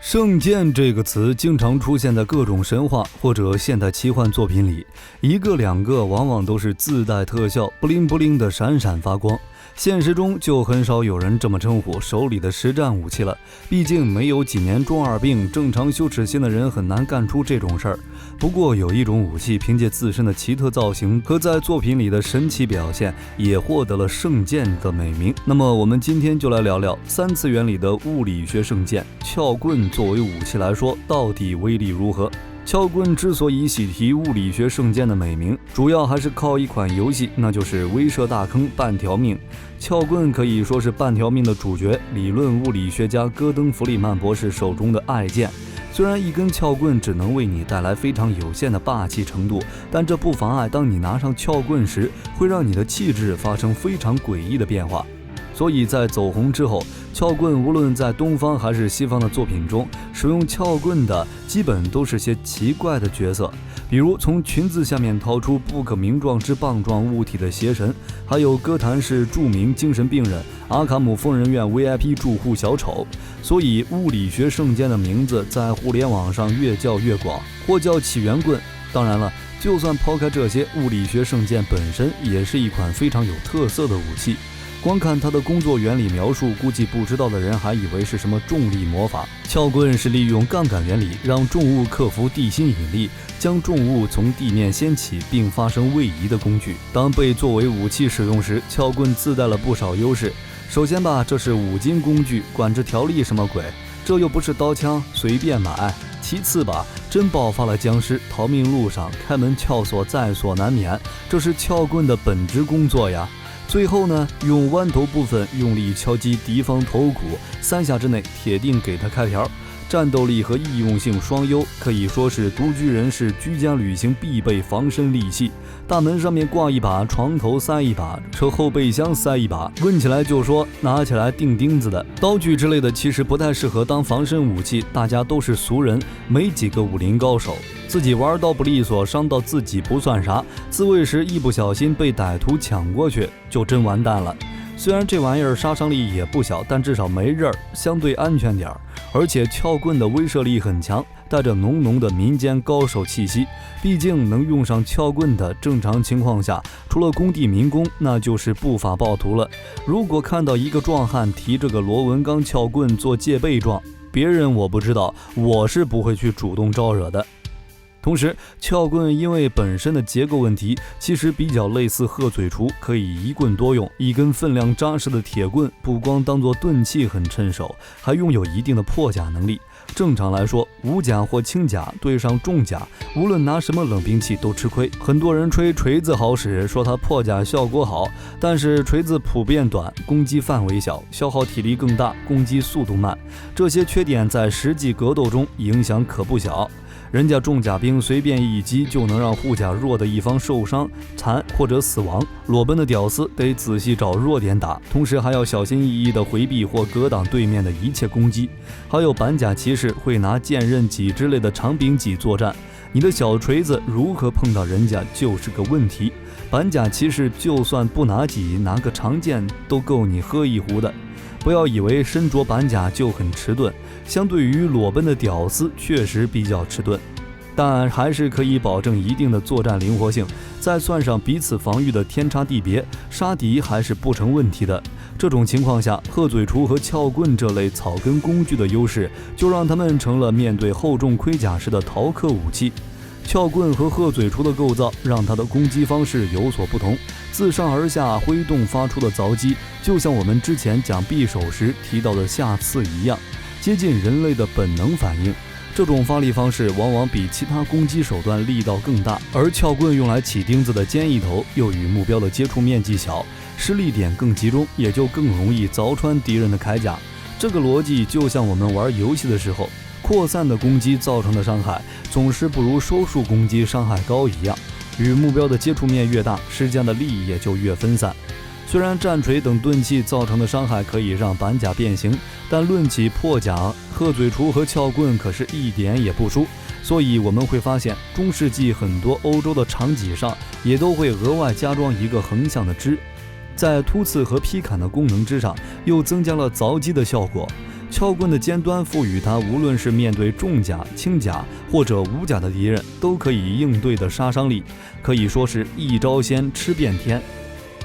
圣剑这个词经常出现在各种神话或者现代奇幻作品里，一个两个往往都是自带特效，不灵不灵的闪闪发光。现实中就很少有人这么称呼手里的实战武器了，毕竟没有几年中二病，正常羞耻心的人很难干出这种事儿。不过有一种武器凭借自身的奇特造型和在作品里的神奇表现，也获得了圣剑的美名。那么我们今天就来聊聊三次元里的物理学圣剑撬棍，作为武器来说到底威力如何。撬棍之所以喜提物理学圣剑的美名，主要还是靠一款游戏，那就是威慑大坑半条命。撬棍可以说是半条命的主角，理论物理学家戈登·弗里曼博士手中的爱剑。虽然一根撬棍只能为你带来非常有限的霸气程度，但这不妨碍当你拿上撬棍时，会让你的气质发生非常诡异的变化。所以在走红之后，撬棍无论在东方还是西方的作品中，使用撬棍的基本都是些奇怪的角色，比如从裙子下面掏出不可名状之棒状物体的邪神，还有哥谭市著名精神病人阿卡姆疯人院 VIP 住户小丑。所以物理学圣剑的名字在互联网上越叫越广，或叫起源棍。当然了，就算抛开这些，物理学圣剑本身也是一款非常有特色的武器。光看它的工作原理描述，估计不知道的人还以为是什么重力魔法。撬棍是利用杠杆原理，让重物克服地心引力，将重物从地面掀起并发生位移的工具。当被作为武器使用时，撬棍自带了不少优势。首先吧，这是五金工具，管制条例什么鬼？这又不是刀枪，随便买。其次吧，真爆发了僵尸，逃命路上开门撬锁在所难免，这是撬棍的本职工作呀。最后呢，用弯头部分用力敲击敌方头骨，3下之内铁定给他开条。战斗力和易用性双优，可以说是独居人士居家旅行必备防身利器。大门上面挂一把，床头塞一把，车后备箱塞一把，问起来就说拿起来钉钉子的。刀具之类的其实不太适合当防身武器，大家都是俗人，没几个武林高手，自己玩刀不利索，伤到自己不算啥，自卫时一不小心被歹徒抢过去，就真完蛋了。虽然这玩意儿杀伤力也不小，但至少没刃，相对安全点。而且撬棍的威慑力很强，带着浓浓的民间高手气息。毕竟能用上撬棍的，正常情况下除了工地民工，那就是不法暴徒了。如果看到一个壮汉提着个螺纹钢撬棍做戒备状，别人我不知道，我是不会去主动招惹的。同时，撬棍因为本身的结构问题，其实比较类似鹤嘴锄，可以一棍多用。一根分量扎实的铁棍，不光当作钝器很趁手，还拥有一定的破甲能力。正常来说，无甲或轻甲对上重甲，无论拿什么冷兵器都吃亏。很多人吹锤子好使，说它破甲效果好，但是锤子普遍短，攻击范围小，消耗体力更大，攻击速度慢。这些缺点在实际格斗中影响可不小。人家重甲兵随便一击就能让护甲弱的一方受伤、残或者死亡，裸奔的屌丝得仔细找弱点打，同时还要小心翼翼地回避或格挡对面的一切攻击。还有板甲骑士会拿剑刃戟之类的长柄戟作战，你的小锤子如何碰到人家就是个问题。板甲骑士就算不拿戟，拿个长剑都够你喝一壶的。不要以为身着板甲就很迟钝，相对于裸奔的屌丝确实比较迟钝，但还是可以保证一定的作战灵活性。再算上彼此防御的天差地别，杀敌还是不成问题的。这种情况下，鹤嘴锄和撬棍这类草根工具的优势，就让他们成了面对厚重盔甲时的逃课武器。撬棍和鹤嘴锄的构造让它的攻击方式有所不同，自上而下挥动发出的凿击，就像我们之前讲匕首时提到的下刺一样，接近人类的本能反应。这种发力方式往往比其他攻击手段力道更大，而撬棍用来起钉子的尖一头又与目标的接触面积小，施力点更集中，也就更容易凿穿敌人的铠甲。这个逻辑就像我们玩游戏的时候，扩散的攻击造成的伤害总是不如收束攻击伤害高一样，与目标的接触面越大，施加的力也就越分散。虽然战锤等钝器造成的伤害可以让板甲变形，但论起破甲，鹤嘴锄和撬棍可是一点也不输。所以我们会发现，中世纪很多欧洲的长戟上也都会额外加装一个横向的枝，在突刺和劈砍的功能之上，又增加了凿击的效果。撬棍的尖端赋予它无论是面对重甲、轻甲或者无甲的敌人都可以应对的杀伤力，可以说是一招鲜吃遍天。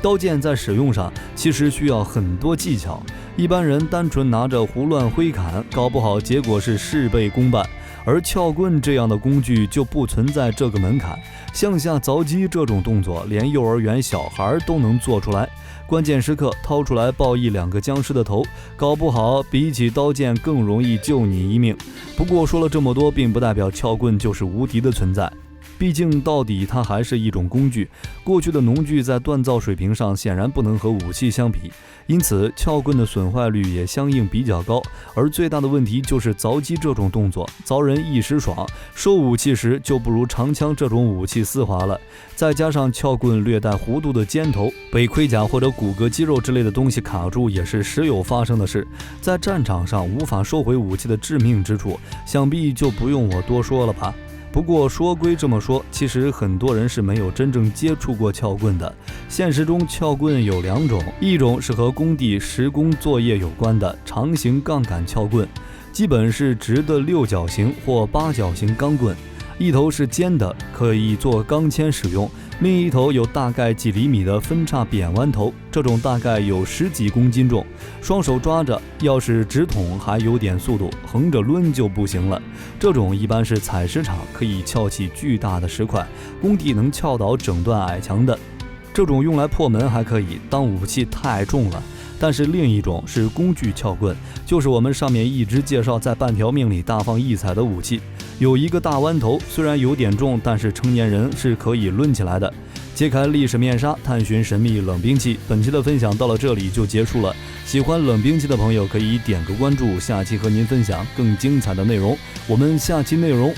刀剑在使用上其实需要很多技巧，一般人单纯拿着胡乱挥砍，搞不好结果是事倍功半。而撬棍这样的工具就不存在这个门槛，向下凿击这种动作，连幼儿园小孩都能做出来。关键时刻掏出来爆1-2个僵尸的头，搞不好比起刀剑更容易救你一命。不过说了这么多，并不代表撬棍就是无敌的存在。毕竟到底它还是一种工具，过去的农具在锻造水平上显然不能和武器相比，因此撬棍的损坏率也相应比较高。而最大的问题就是凿击这种动作凿人一时爽，收武器时就不如长枪这种武器丝滑了。再加上撬棍略带弧度的尖头，被盔甲或者骨骼肌肉之类的东西卡住也是时有发生的事，在战场上无法收回武器的致命之处，想必就不用我多说了吧。不过说归这么说，其实很多人是没有真正接触过撬棍的。现实中撬棍有2种，一种是和工地施工作业有关的长形杠杆撬棍，基本是直的6角形或8角形钢棍，一头是尖的，可以做钢钎使用，另一头有大概几厘米的分叉扁弯头，这种大概有10几公斤重，双手抓着，要是直捅还有点速度，横着抡就不行了。这种一般是采石场可以撬起巨大的石块，工地能撬倒整段矮墙的。这种用来破门还可以，当武器太重了。但是另一种是工具撬棍，就是我们上面一直介绍在半条命里大放异彩的武器，有一个大弯头，虽然有点重，但是成年人是可以抡起来的。揭开历史面纱，探寻神秘冷兵器，本期的分享到了这里就结束了。喜欢冷兵器的朋友可以点个关注，下期和您分享更精彩的内容。我们下期内容